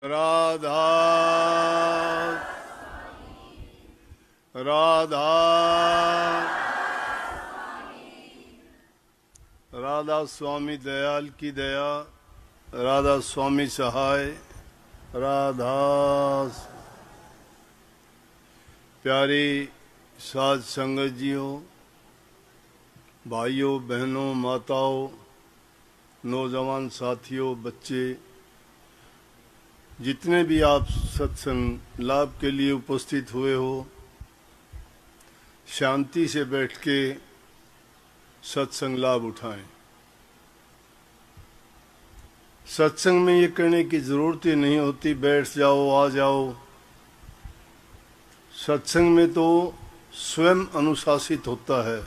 राधा राधा राधा स्वामी दयाल की दया, राधा स्वामी सहाय, राधा। प्यारी साध संगत जियों, भाइयों बहनों, माताओं, नौजवान साथियों, बच्चे, जितने भी आप सत्संग लाभ के लिए उपस्थित हुए हो, शांति से बैठ के सत्संग लाभ उठाएं। सत्संग में ये कहने की जरूरत ही नहीं होती बैठ जाओ आ जाओ। सत्संग में तो स्वयं अनुशासित होता है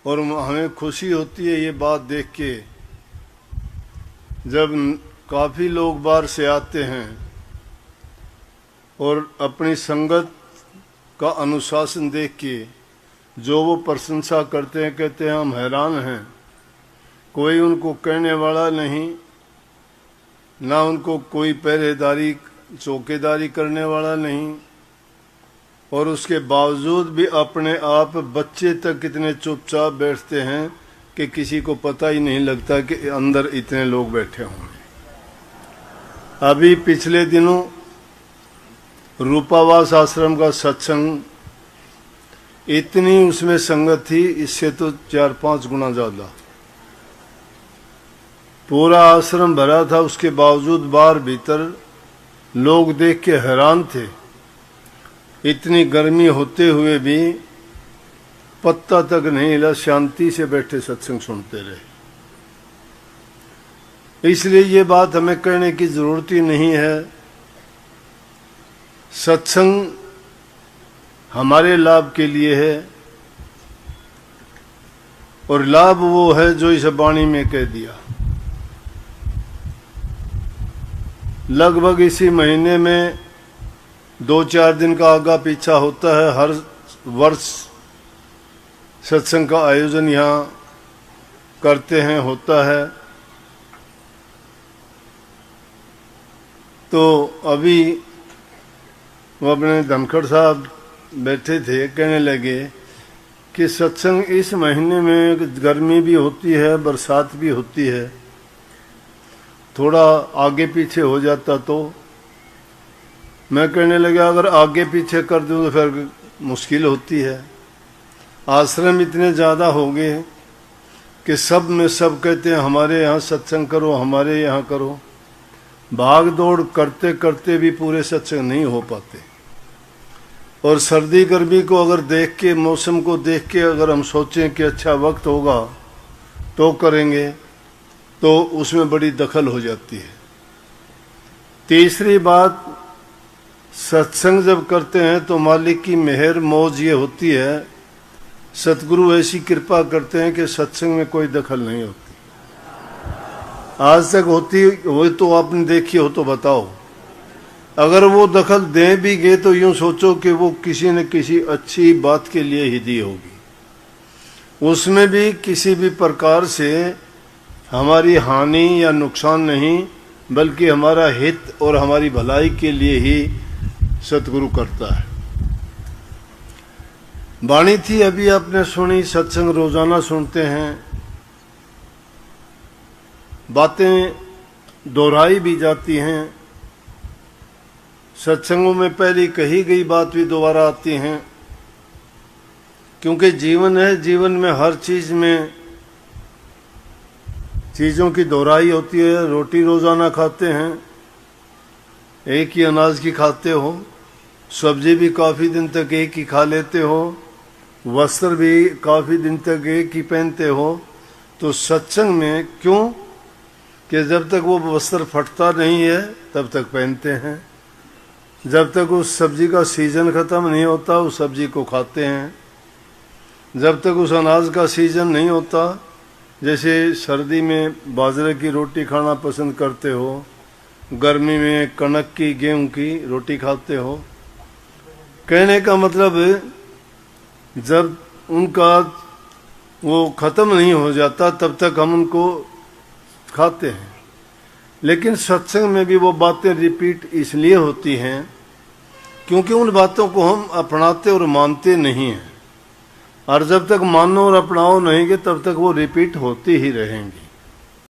और हमें खुशी होती है ये बात देख के, जब काफ़ी लोग बाहर से आते हैं और अपनी संगत का अनुशासन देख के जो वो प्रशंसा करते हैं, कहते हैं हम हैरान हैं। कोई उनको कहने वाला नहीं, ना उनको कोई पहरेदारी चौकीदारी करने वाला नहीं, और उसके बावजूद भी अपने आप बच्चे तक इतने चुपचाप बैठते हैं कि किसी को पता ही नहीं लगता कि अंदर इतने लोग बैठे होंगे। अभी पिछले दिनों रूपावास आश्रम का सत्संग, इतनी उसमें संगत थी, इससे तो 4-5 गुना ज्यादा। पूरा आश्रम भरा था, उसके बावजूद बाहर भीतर लोग देख के हैरान थे। इतनी गर्मी होते हुए भी पत्ता तक नहीं हिला, शांति से बैठे सत्संग सुनते रहे। इसलिए ये बात हमें कहने की जरूरत ही नहीं है। सत्संग हमारे लाभ के लिए है, और लाभ वो है जो इस वाणी में कह दिया। लगभग इसी महीने में 2-4 दिन का आगा पीछा होता है। हर वर्ष सत्संग का आयोजन यहाँ करते हैं, होता है। तो अभी वो अपने धनखड़ साहब बैठे थे, कहने लगे कि सत्संग इस महीने में गर्मी भी होती है, बरसात भी होती है, थोड़ा आगे पीछे हो जाता तो। मैं कहने लगा अगर आगे पीछे कर दूं तो फिर मुश्किल होती है। आश्रम इतने ज़्यादा हो गए कि सब में सब कहते हैं हमारे यहाँ सत्संग करो, हमारे यहाँ करो। भाग दौड़ करते करते भी पूरे सत्संग नहीं हो पाते। और सर्दी गर्मी को अगर देख के, मौसम को देख के अगर हम सोचें कि अच्छा वक्त होगा तो करेंगे, तो उसमें बड़ी दखल हो जाती है। तीसरी बात, सत्संग जब करते हैं तो मालिक की मेहर मौज ये होती है, सतगुरु ऐसी कृपा करते हैं कि सत्संग में कोई दखल नहीं होती। आज तक होती हो तो आपने देखी हो तो बताओ। अगर वो दखल दे भी गए तो यूं सोचो कि वो किसी न किसी अच्छी बात के लिए ही दी होगी। उसमें भी किसी भी प्रकार से हमारी हानि या नुकसान नहीं, बल्कि हमारा हित और हमारी भलाई के लिए ही सतगुरु करता है। वाणी थी अभी आपने सुनी, सत्संग रोजाना सुनते हैं, बातें दोहराई भी जाती हैं। सत्संगों में पहले कही गई बात भी दोबारा आती हैं, क्योंकि जीवन है, जीवन में हर चीज में चीज़ों की दोहराई होती है। रोटी रोजाना खाते हैं, एक ही अनाज की खाते हो, सब्जी भी काफ़ी दिन तक एक ही खा लेते हो, वस्त्र भी काफ़ी दिन तक एक ही पहनते हो। तो सत्संग में क्यों कि जब तक वो वस्त्र फटता नहीं है तब तक पहनते हैं, जब तक उस सब्जी का सीजन ख़त्म नहीं होता उस सब्जी को खाते हैं, जब तक उस अनाज का सीजन नहीं होता, जैसे सर्दी में बाजरे की रोटी खाना पसंद करते हो, गर्मी में कणक की गेहूं की रोटी खाते हो। कहने का मतलब जब उनका वो ख़त्म नहीं हो जाता तब तक हम उनको खाते हैं। लेकिन सत्संग में भी वो बातें रिपीट इसलिए होती हैं क्योंकि उन बातों को हम अपनाते और मानते नहीं हैं, और जब तक मानो और अपनाओ नहीं तब तक वो रिपीट होती ही रहेंगी।